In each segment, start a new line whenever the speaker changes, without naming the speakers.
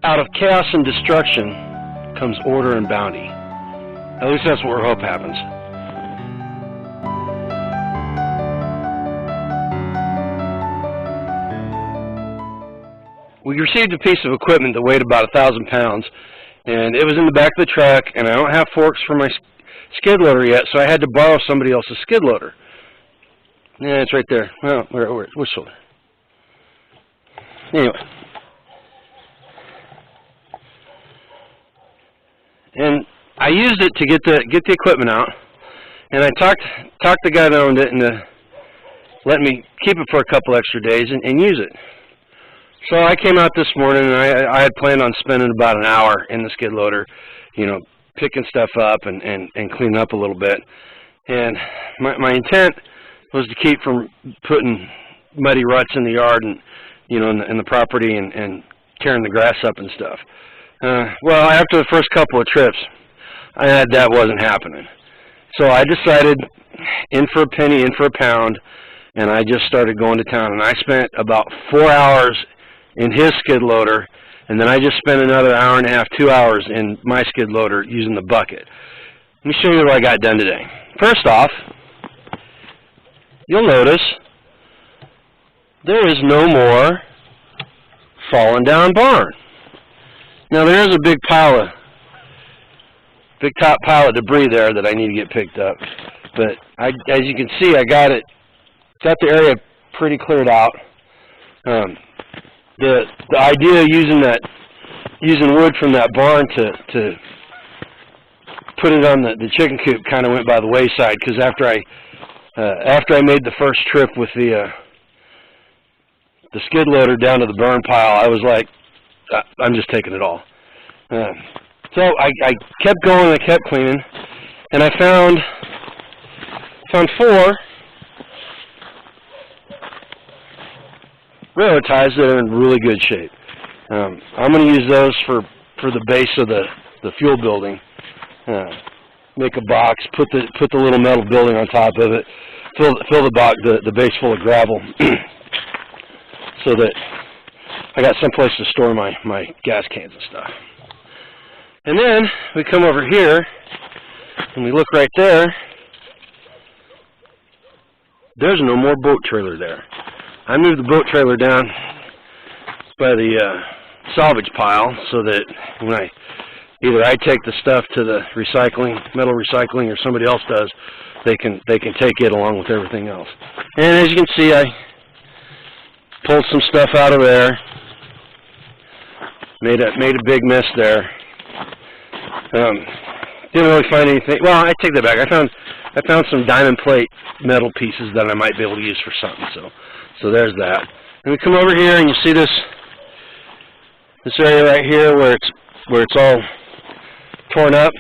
Out of chaos and destruction comes order and bounty. At least that's what we hope happens. We received a piece of equipment that weighed about 1,000 pounds, and it was in the back of the truck, and I don't have forks for my skid loader yet, so I had to borrow somebody else's skid loader. Yeah, it's right there. Well, which shoulder? Anyway. And I used it to get the equipment out, and I talked the guy that owned it into letting me keep it for a couple extra days and use it. So I came out this morning, and I had planned on spending about an hour in the skid loader, you know, picking stuff up and cleaning up a little bit. And my intent was to keep from putting muddy ruts in the yard and, you know, in the property and tearing the grass up and stuff. Well, after the first couple of trips, that wasn't happening. So I decided, in for a penny, in for a pound, and I just started going to town. And I spent about 4 hours in his skid loader, and then I just spent another hour and a half, 2 hours in my skid loader using the bucket. Let me show you what I got done today. First off, you'll notice there is no more fallen down barn. Now there is a big top pile of debris there that I need to get picked up. But as you can see, I got the area pretty cleared out. The idea of using wood from that barn to put it on the chicken coop kind of went by the wayside, because after I made the first trip with the skid loader down to the burn pile, I was like, I'm just taking it all. So I kept going, I kept cleaning, and I found 4 railroad ties that are in really good shape. I'm going to use those for the base of the fuel building. Make a box, put the little metal building on top of it, fill the base full of gravel, so that I got some place to store my gas cans and stuff. And then we come over here and we look right there. There's no more boat trailer there. I moved the boat trailer down by the salvage pile so that when either I take the stuff to the metal recycling, or somebody else does, they can take it along with everything else. And as you can see, I pulled some stuff out of there. Made a big mess there. Didn't really find anything. Well, I take that back. I found some diamond plate metal pieces that I might be able to use for something. So there's that. And we come over here, and you see this area right here where it's all torn up.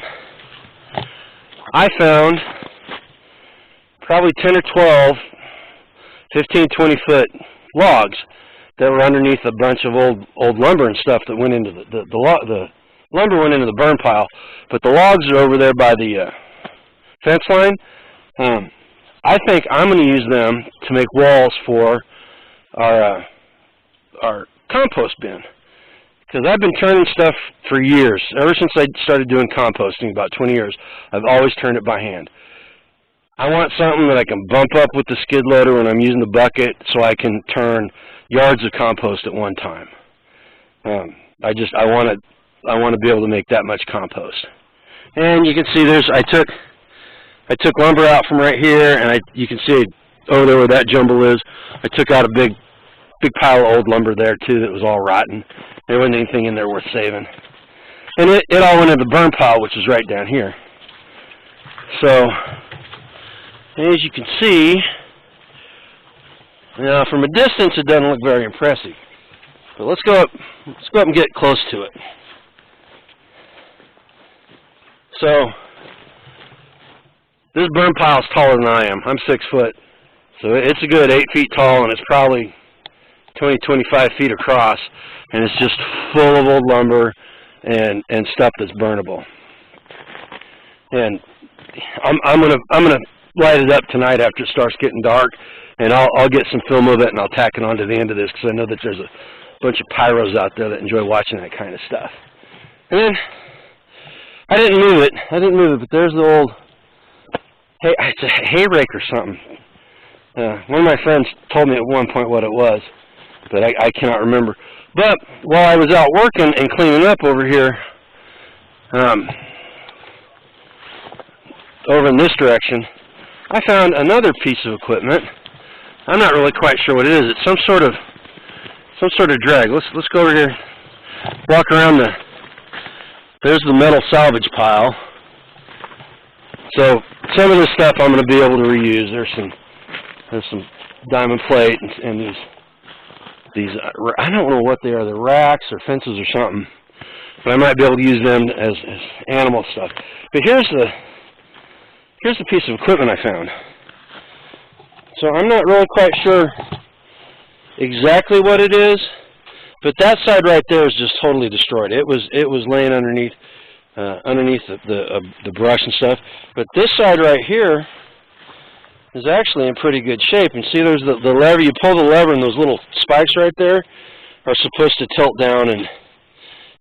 I found probably 10 or 12, 15, 20 foot logs that were underneath a bunch of old lumber and stuff that went into the lumber went into the burn pile, but the logs are over there by the fence line. I think I'm going to use them to make walls for our compost bin, because I've been turning stuff for years. Ever since I started doing composting about 20 years, I've always turned it by hand. I want something that I can bump up with the skid loader when I'm using the bucket, so I can turn yards of compost at one time. I want to be able to make that much compost. And you can see I took lumber out from right here, and you can see over there where that jumble is. I took out a big pile of old lumber there too that was all rotten. There wasn't anything in there worth saving. And it all went in the burn pile, which is right down here. So as you can see, from a distance it doesn't look very impressive. But let's go up and get close to it. So this burn pile is taller than I am. I'm 6 foot. So it's a good 8 feet tall, and it's probably 20, 25 feet across, and it's just full of old lumber and stuff that's burnable. And I'm gonna light it up tonight after it starts getting dark, and I'll get some film of it and I'll tack it onto the end of this, because I know that there's bunch of pyros out there that enjoy watching that kind of stuff. And then I didn't move it. But there's the old it's a hay rake or something. One of my friends told me at one point what it was, but I cannot remember. But while I was out working and cleaning up over here, over in this direction, I found another piece of equipment. I'm not really quite sure what it is. It's some sort of drag. Let's go over here, walk around there's the metal salvage pile. So some of this stuff I'm going to be able to reuse. There's some diamond plate and these I don't know what they are. They're racks or fences or something, but I might be able to use them as animal stuff. But here's the piece of equipment I found. So I'm not really quite sure exactly what it is, but that side right there is just totally destroyed. It was laying underneath the brush and stuff. But this side right here is actually in pretty good shape. And see, there's the lever. You pull the lever, and those little spikes right there are supposed to tilt down and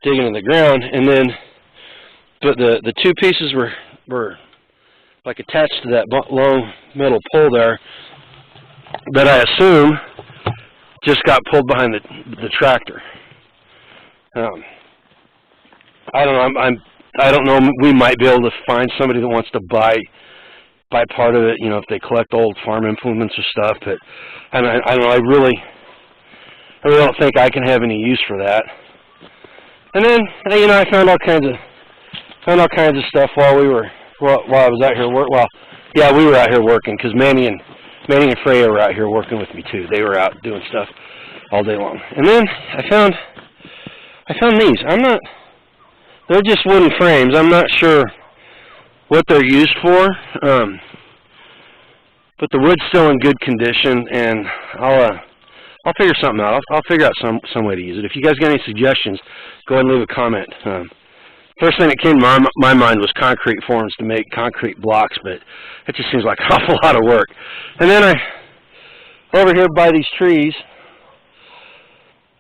dig into the ground. And then, but the two pieces were like attached to that long metal pole there that I assume just got pulled behind the tractor. I don't know. I don't know. We might be able to find somebody that wants to buy part of it. You know, if they collect old farm implements or stuff. But I don't know. I really don't think I can have any use for that. And then I found all kinds of stuff while I was out here Well, yeah, we were out here working because Manny and Freya were out here working with me too. They were out doing stuff all day long. And then I found these. They're just wooden frames. I'm not sure what they're used for, but the wood's still in good condition, and I'll figure something out. I'll figure out some way to use it. If you guys got any suggestions, go ahead and leave a comment. First thing that came to my mind was concrete forms to make concrete blocks, but it just seems like an awful lot of work. And then over here by these trees,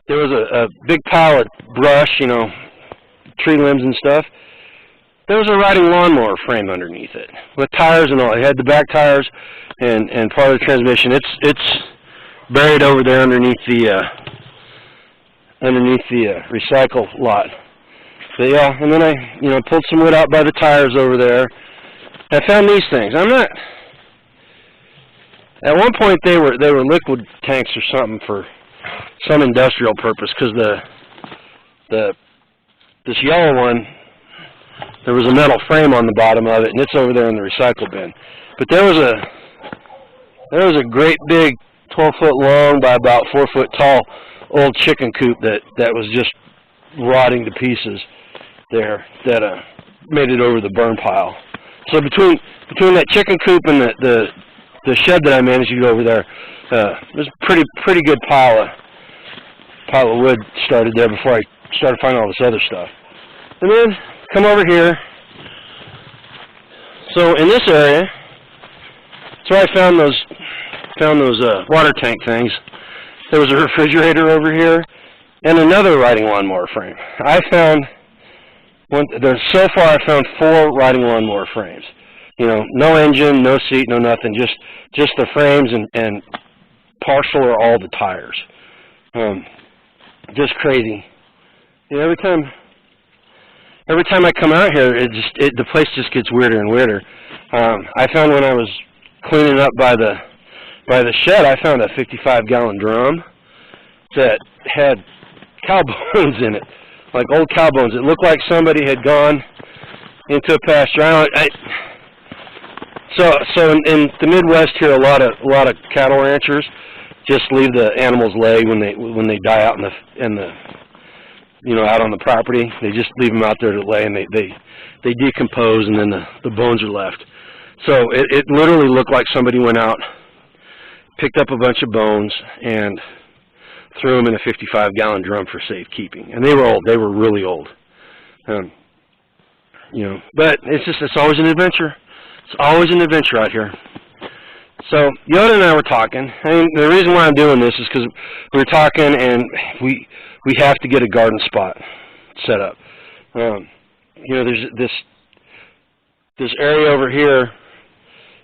there was a big pile of brush, tree limbs and stuff. There was a riding lawnmower frame underneath it with tires and all. It had the back tires and part of the transmission. It's buried over there underneath the recycle lot. So yeah, and then I pulled some wood out by the tires over there. I found these things. At one point they were liquid tanks or something for some industrial purpose, because this yellow one, there was a metal frame on the bottom of it, and it's over there in the recycle bin. But there was a great big 12-foot long by about 4-foot tall old chicken coop that was just rotting to pieces there, that made it over the burn pile. So between that chicken coop and the shed that I managed to get over there, there's a pretty good pile of wood started there before I started finding all this other stuff. And then come over here. So in this area, that's where I found those water tank things. There was a refrigerator over here and another riding lawnmower frame. So far I found 4 riding lawnmower frames. No engine, no seat, no nothing, just the frames and partial or all the tires. Just crazy. Every time I come out here, the place just gets weirder and weirder. I found when I was cleaning up by the shed, I found a 55-gallon drum that had cow bones in it, like old cow bones. It looked like somebody had gone into a pasture. So in the Midwest here, a lot of cattle ranchers just leave the animals lay when they die out in the out on the property. They just leave them out there to lay, and they decompose, and then the bones are left. So it literally looked like somebody went out, picked up a bunch of bones, and threw them in a 55-gallon drum for safekeeping. And they were old. They were really old. But it's always an adventure. It's always an adventure out here. So Yoda and I were talking. I mean, the reason why I'm doing this is because we were talking, and we have to get a garden spot set up. You know, there's this area over here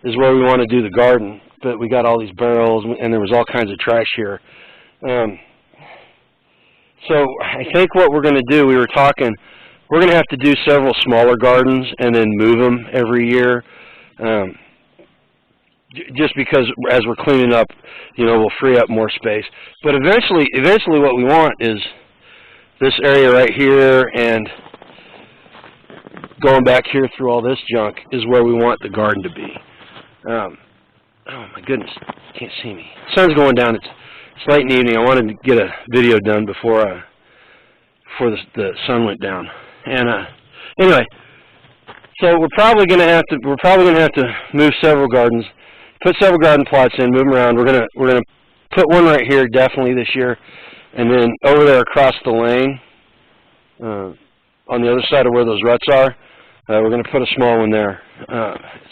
is where we want to do the garden, but we got all these barrels, and there was all kinds of trash here. So I think what we're going to do, we were talking, we're going to have to do several smaller gardens and then move them every year. Just because as we're cleaning up, you know, we'll free up more space. But eventually what we want is this area right here, and going back here through all this junk is where we want the garden to be. Oh my goodness, can't see me. Sun's going down. It's late in the evening. I wanted to get a video done before the sun went down. And anyway, so we're probably going to have to move several gardens. Put several garden plots in, move them around. We're gonna put one right here definitely this year, and then over there across the lane, on the other side of where those ruts are, we're gonna put a small one there.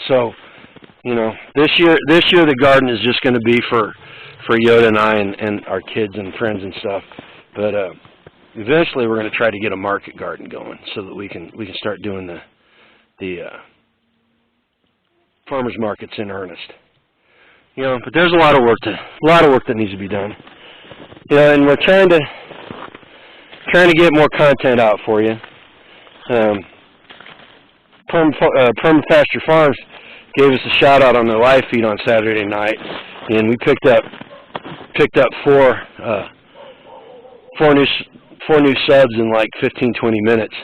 So, you know, this year the garden is just gonna be for Yoda and I and our kids and friends and stuff. But eventually we're gonna try to get a market garden going so that we can start doing the farmers markets in earnest. You know, but there's a lot of work that needs to be done. You know, and we're trying to get more content out for you. Permapasture Farms gave us a shout out on their live feed on Saturday night, and we picked up four new subs in like 15-20 minutes.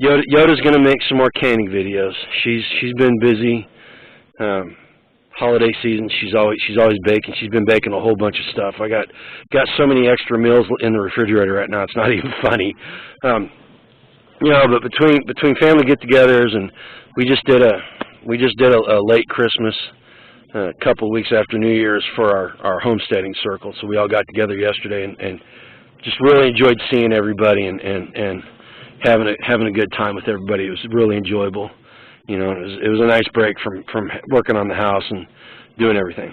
Yoda's going to make some more canning videos. She's been busy. Holiday season, she's always baking. She's been baking a whole bunch of stuff. I got so many extra meals in the refrigerator right now. It's not even funny. You know, but between family get-togethers, and we just did a late Christmas a couple of weeks after New Year's for our homesteading circle. So we all got together yesterday and just really enjoyed seeing everybody and having a good time with everybody. It was really enjoyable. You know, it was a nice break from working on the house and doing everything.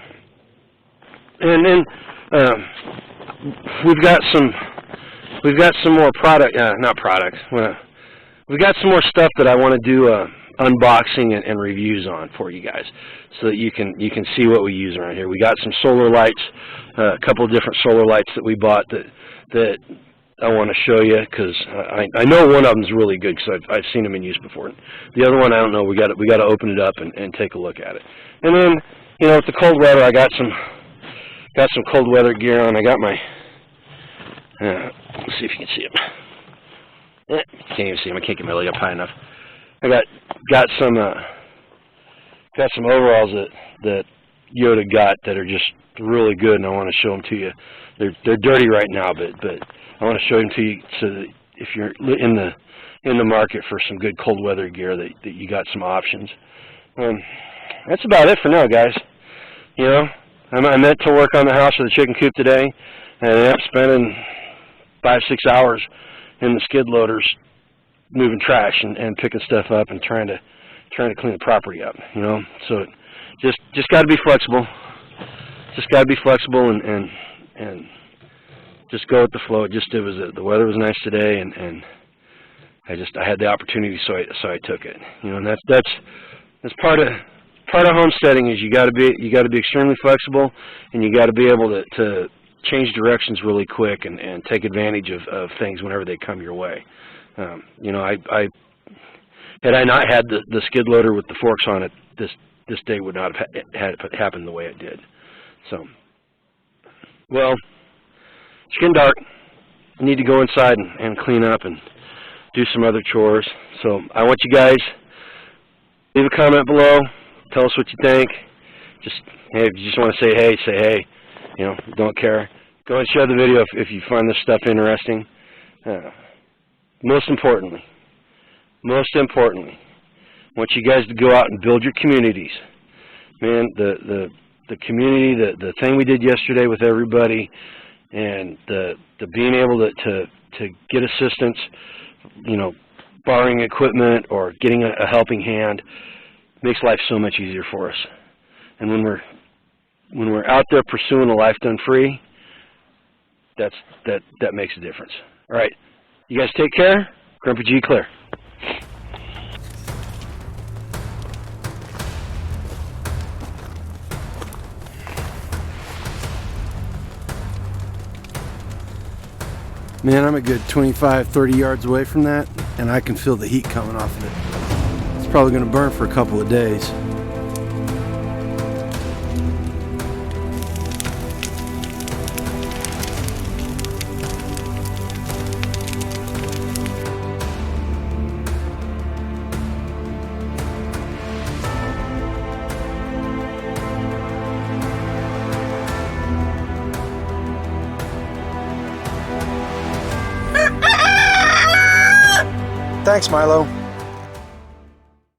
And then we've got some more not products. We've got some more stuff that I want to do unboxing and reviews on for you guys, so that you can see what we use around here. We got some solar lights, a couple of different solar lights that we bought that I want to show you, because I know one of them's really good because I've seen them in use before. The other one I don't know. We got to open it up and take a look at it. And then, you know, with the cold weather, I got some cold weather gear on. I got my let's see if you can see them. You can't even see them. I can't get my leg up high enough. I got some overalls that Yoda got that are just really good, and I want to show them to you. They're dirty right now, but I want to show them to you so that if you're in the market for some good cold weather gear, that you got some options. That's about it for now, guys. You know, I meant to work on the house for the chicken coop today, and I ended up spending 5-6 hours in the skid loaders moving trash and picking stuff up and trying to clean the property up. You know, so just got to be flexible. Just got to be flexible and just go with the flow. The weather was nice today, and I had the opportunity, so I took it. You know, and that's part of homesteading is you got to be extremely flexible, and you got to be able to change directions really quick and take advantage of things whenever they come your way. You know, had I not had the skid loader with the forks on it, this day would not have had it happen the way it did. So, well, it's getting dark. I need to go inside and clean up and do some other chores. So I want you guys, leave a comment below. Tell us what you think. Hey, if you just want to say hey, say hey. You know, don't care. Go ahead and share the video if you find this stuff interesting. Most importantly, I want you guys to go out and build your communities. Man, the community, the thing we did yesterday with everybody, and the being able to get assistance, you know, borrowing equipment or getting a helping hand, makes life so much easier for us. And when we're out there pursuing a life done free, that makes a difference. All right, you guys take care. Grandpa G clear. Man, I'm a good 25, 30 yards away from that, and I can feel the heat coming off of it. It's probably going to burn for a couple of days. Thanks, Milo.